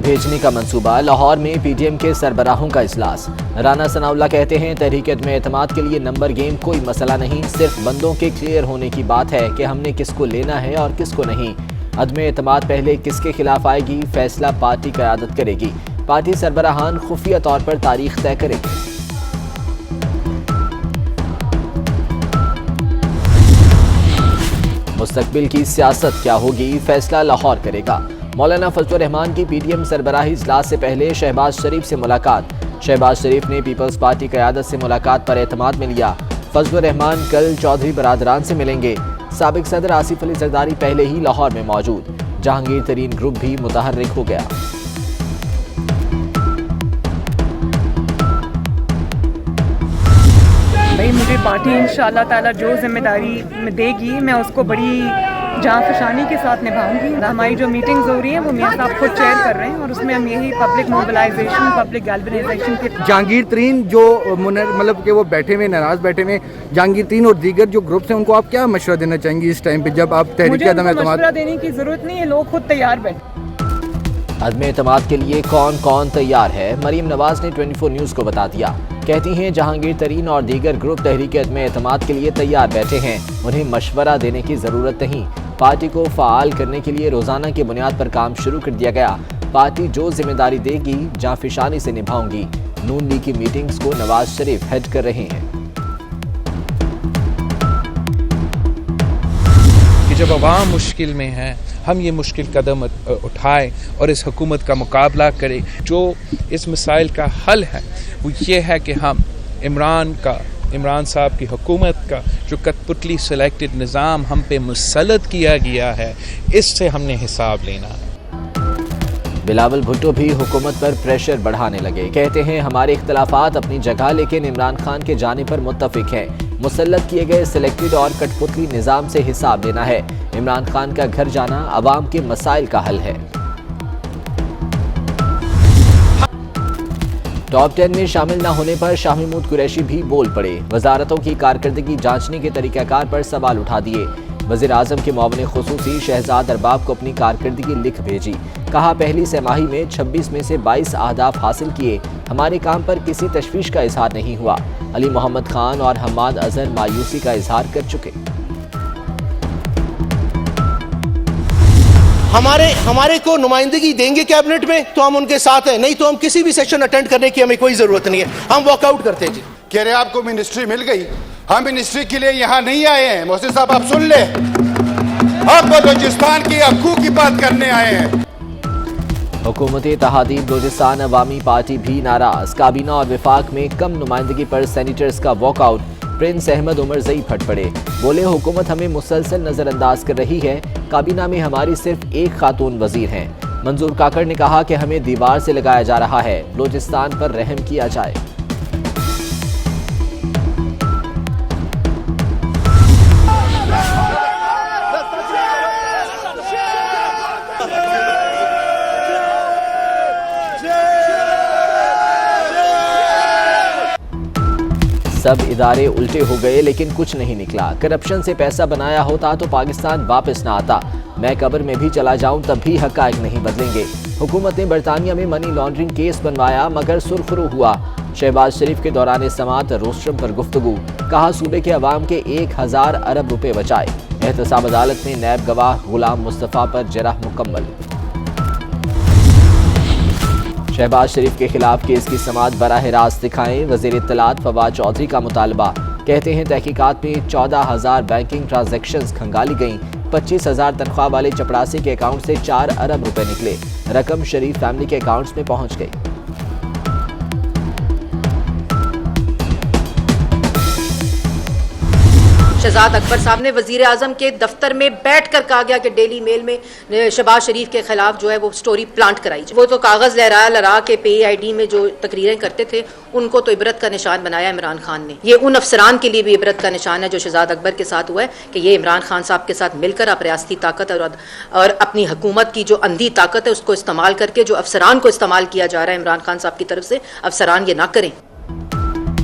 भेजने का मंसूबा। लाहौर में पीडीएम के सरबराहों का इजलास। राना सनाउल्लाह कहते हैं तहरीक अदम एतमाद के लिए नंबर गेम कोई मसला नहीं, सिर्फ बंदों के क्लियर होने की बात है कि हमने किसको लेना है और किसको नहीं। अदम एतमाद पहले किसके खिलाफ आएगी, फैसला पार्टी क़यादत करेगी। पार्टी सरबराहान खुफिया तौर पर तारीख तय करेगी। मुस्तकबिल की सियासत क्या होगी, फैसला लाहौर करेगा। मौलाना फजलुर रहमान की पीडीएम सरबराही इजलास से पहले शहबाज शरीफ से मुलाकात। शहबाज शरीफ ने पीपल्स पार्टी क़यादत से मुलाकात पर एतमाद में लिया। फजलुर रहमान कल चौधरी बरादरान से मिलेंगे। साबिक सदर आसिफ अली जरदारी पहले ही लाहौर में मौजूद। जहांगीर तरीन ग्रुप भी मुतहर्रिक हो गया। भाई मुझे पार्टी इंशाअल्लाह ताला जो जिम्मेदारी देगी मैं उसको बड़ी जांफशानी के साथ निभाऊंगी। हमारी जो मीटिंग्स हो रही हैं वो मियां साहब खुद चेयर कर रहे हैं और उसमें हम यही पब्लिक मोबिलाइजेशन, पब्लिक गैल्वनाइजेशन के जहांगीर तरीन जो मतलब कि वो बैठे हुए नाराज बैठे हुए जहांगीर तरीन और दीगर जो ग्रुप्स हैं उनको आप क्या मशवरा देना चाहेंगी इस टाइम पे जब आप तहरीक अदम एतमाद? मशवरा देने की जरूरत नहीं है, लोग खुद तैयार बैठे। अदम एतमाद के लिए कौन कौन तैयार है, मरीम नवाज ने 24 न्यूज़ को बता दिया। कहती हैं जहांगीर तरीन और दीगर ग्रुप तहरीक अदम एतमाद के लिए तैयार बैठे हैं, उन्हें मशवरा देने की ज़रूरत नहीं। पार्टी को फ़ाल करने के लिए रोज़ाना की बुनियाद पर काम शुरू कर दिया गया। पार्टी जो जिम्मेदारी देगी जांफशानी से निभाऊंगी। नून लीग की मीटिंग्स को नवाज शरीफ हेड कर रहे हैं। कि जब अवाम मुश्किल में है हम ये मुश्किल कदम उठाएं और इस हुकूमत का मुकाबला करें। जो इस मसाइल का हल है वो ये है कि हम इमरान साहब की हुकूमत का जो कठपुतली सिलेक्टेड निज़ाम हम पे मुसल्लत किया गया है इससे हमने हिसाब लेना। बिलावल भुट्टो भी हुकूमत पर प्रेशर बढ़ाने लगे। कहते हैं हमारे इख्तलाफात अपनी जगह लेकिन इमरान खान के जाने पर मुत्तफिक हैं। मुसल्लत किए गए सिलेक्टेड और कठपुतली निज़ाम से हिसाब लेना है। इमरान खान का घर जाना अवाम के मसाइल का हल है। टॉप 10 में शामिल न होने पर शाह महमूद कुरैशी भी बोल पड़े। वजारतों की कारकर्दगी जांचने के तरीक़ाकार पर सवाल उठा दिए। वज़ीर आज़म के मुआविन खुसूसी शहजाद अरबाब को अपनी कारकर्दगी लिख भेजी। कहा पहली सहमाही में 26 में से 22 अहदाफ हासिल किए, हमारे काम पर किसी तशवीश का इजहार नहीं हुआ। अली मोहम्मद खान और हम्माद अजहर मायूसी का इजहार कर चुके। हमारे को नुमाइंदगी देंगे कैबिनेट में तो हम उनके साथ हैं, नहीं तो हम किसी भी सेशन अटेंड करने की हमें कोई जरूरत नहीं है, हम वॉकआउट करते हैं। जी कह रहे आपको मिनिस्ट्री मिल गई, हम मिनिस्ट्री के लिए यहाँ नहीं आए हैं। मोहसिन साहब आप सुन ले, हम बलूचिस्तान की हकूक की बात करने आए हैं। हुकूमत इत्तेहादी बलूचिस्तान अवामी पार्टी भी नाराज। काबीना और विफाक में कम नुमाइंदगी पर सेनेटर्स का वॉकआउट। प्रिंस अहमद उमर जई फट पड़े, बोले हुकूमत हमें मुसलसल नजरअंदाज कर रही है, काबीना में हमारी सिर्फ एक खातून वजीर हैं। मंजूर काकड़ ने कहा कि हमें दीवार से लगाया जा रहा है, बलूचिस्तान पर रहम किया जाए। सब इदारे उल्टे हो गए लेकिन कुछ नहीं निकला। करप्शन से पैसा बनाया होता तो पाकिस्तान वापस ना आता। मैं कब्र में भी चला जाऊं तब भी हकायक नहीं बदलेंगे। हुकूमत ने बरतानिया में मनी लॉन्ड्रिंग केस बनवाया मगर सुरखरू हुआ। शहबाज शरीफ के दौरान समाअत रोस्ट्रम पर गुफ्तगू। कहा सूबे के अवाम के 1000 अरब रुपए बचाए। एहतसाब अदालत में नैब गवाह गुलाम मुस्तफ़ा पर जरह मुकम्मल। शहबाज शरीफ के खिलाफ केस की समाअत बराह रास्त दिखाएं, वज़ीर इत्तलात फवाद चौधरी का मुतालबा। कहते हैं तहकीकात में 14,000 बैंकिंग ट्रांजैक्शंस खंगाली गईं। 25,000 तनख्वाह वाले चपरासी के अकाउंट से 4 अरब रुपए निकले। रकम शरीफ फैमिली के अकाउंट्स में पहुंच गई। शहजाद अकबर साहब ने वजीर आजम के दफ्तर में बैठ कर कहा गया कि डेली मेल में शहबाज शरीफ के खिलाफ जो है वो स्टोरी प्लांट कराई जाए। वो तो कागज़ लहरा के PID में जो तकरीरें करते थे उनको तो इबरत का निशान बनाया इमरान खान ने। ये उन अफसरान के लिए भी इबरत का निशान है जो शहजाद अकबर के साथ हुआ है कि ये इमरान खान साहब के साथ मिलकर आप रियासती ताकत और अपनी हुकूमत की जो अंधी ताकत है उसको इस्तेमाल करके जो अफसरान को इस्तेमाल किया जा रहा है इमरान खान साहब की तरफ से, अफसरान ये ना करें।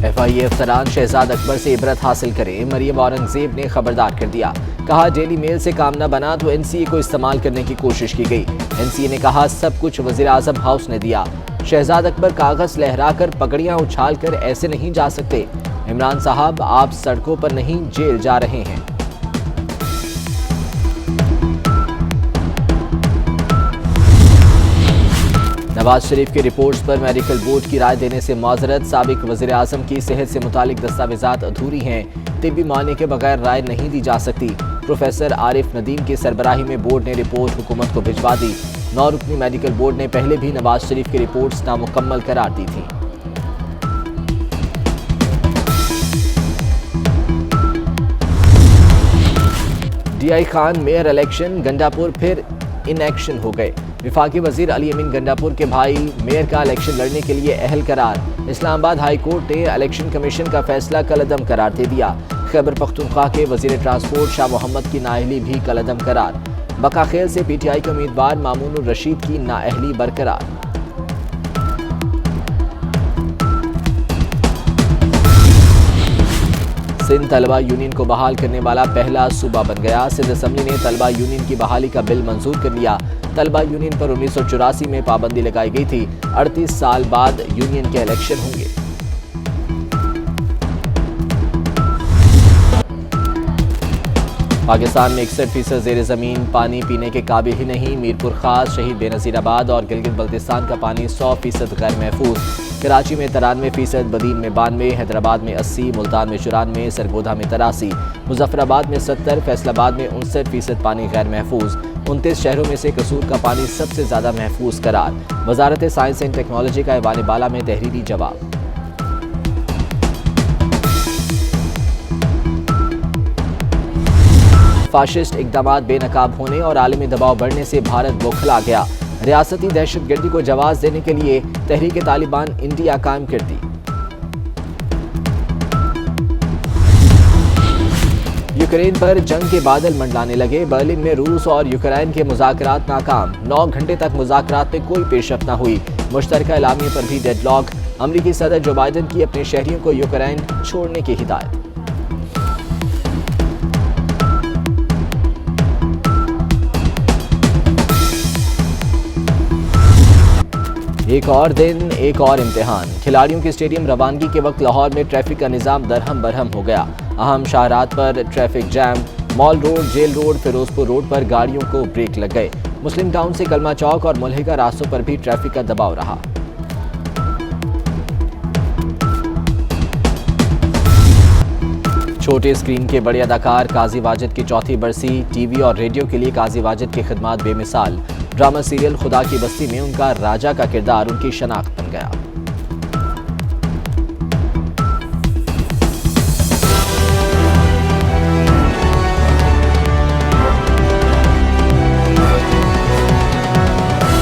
FIA अफसरान शहजाद अकबर से इबरत हासिल करें, मरियम औरंगजेब ने खबरदार कर दिया। कहा डेली मेल से काम न बना तो एनसीए को इस्तेमाल करने की कोशिश की गई। एनसीए ने कहा सब कुछ वजीर आजम हाउस ने दिया। शहजाद अकबर कागज लहराकर पगड़ियां उछालकर ऐसे नहीं जा सकते। इमरान साहब आप सड़कों पर नहीं जेल जा रहे हैं। नवाज शरीफ की रिपोर्ट्स पर मेडिकल बोर्ड की राय देने से माजरत। साबिक वजीर आजम की सेहत से मुतालिक दस्तावेजात अधूरी हैं। तिब्बी माने के बगैर राय नहीं दी जा सकती। प्रोफेसर आरिफ नदीम की सरबराही में बोर्ड ने रिपोर्ट हुकूमत को भिजवा दी। 9 रुकनी मेडिकल बोर्ड ने पहले भी नवाज शरीफ की रिपोर्ट्स नामुकम्मल करार दी थी। DI Khan mayor election Gandapur फिर इनएक्शन हो गए। विफाकी वजीर अली अमीन गंडापुर के भाई मेयर का इलेक्शन लड़ने के लिए अहल करार। इस्लामाबाद हाई कोर्ट ने इलेक्शन कमीशन का फैसला कलअदम करार दे दिया। खैबर पख्तूनख्वा के वजीर ट्रांसपोर्ट शाह मोहम्मद की नाअहली भी कलअदम करार। बकाखेल से पीटीआई के उम्मीदवार मामून रशीद की नाअहली बरकरार। सिंध तलबा यूनियन को बहाल करने वाला पहला सूबा बन गया। सिंध असम्बली ने तलबा यूनियन की बहाली का बिल मंजूर कर लिया। तलबा यूनियन पर 1984 में पाबंदी लगाई गई थी। 38 साल बाद यूनियन के इलेक्शन होंगे। पाकिस्तान में 61% ज़ेर ज़मीन पानी पीने के काबिल ही नहीं। मीरपुर खास, शहीद बेनज़ीराबाद और गिलगित बल्तिस्तान का पानी 100% गैर महफूज। कराची में 93%, बदीन में 92, हैदराबाद में 80, मुल्तान में 94, सरगोधा में 83, मुजफ्फराबाद में 70, फैसलाबाद में 59% पानी गैर महफूज। 29 शहरों में से कसूर का पानी सबसे ज़्यादा महफूज करार। वजारत साइंस एंड टेक्नोलॉजी का ऐवान बाला में तहरीरी जवाब। फाशिस्ट इक़दामात बेनकाब होने और आलमी दबाव बढ़ने से भारत बौखला गया। रियासती दहशतगर्दी को जवाब देने के लिए तहरीक तालिबान इंडिया कायम कर दी। यूक्रेन पर जंग के बादल मंडलाने लगे। बर्लिन में रूस और यूक्रेन के मुज़ाकरात नाकाम। 9 घंटे तक मुज़ाकरात में कोई पेशरफ्त न हुई। मुश्तरका एलामिये पर भी डेडलॉक। अमरीकी सदर जो बाइडन की अपने शहरियों को यूक्रेन छोड़ने की हिदायत। एक और दिन, एक और इम्तिहान। खिलाड़ियों की स्टेडियम रवानगी के वक्त लाहौर में ट्रैफिक का निज़ाम दरहम बरहम हो गया। अहम शाहरात पर traffic jam. Mall road, jail road, Firozpur road पर गाड़ियों को ब्रेक लग गए। मुस्लिम टाउन से कलमा चौक और मुल्हिका रास्तों पर भी ट्रैफिक का दबाव रहा। छोटे स्क्रीन के बड़े अदाकार काजी वाजिद की चौथी बरसी। टीवी और रेडियो के लिए काजी वाजिद की खिदमात बेमिसाल। ड्रामा सीरियल खुदा की बस्ती में उनका राजा का किरदार उनकी शनाख्त बन गया।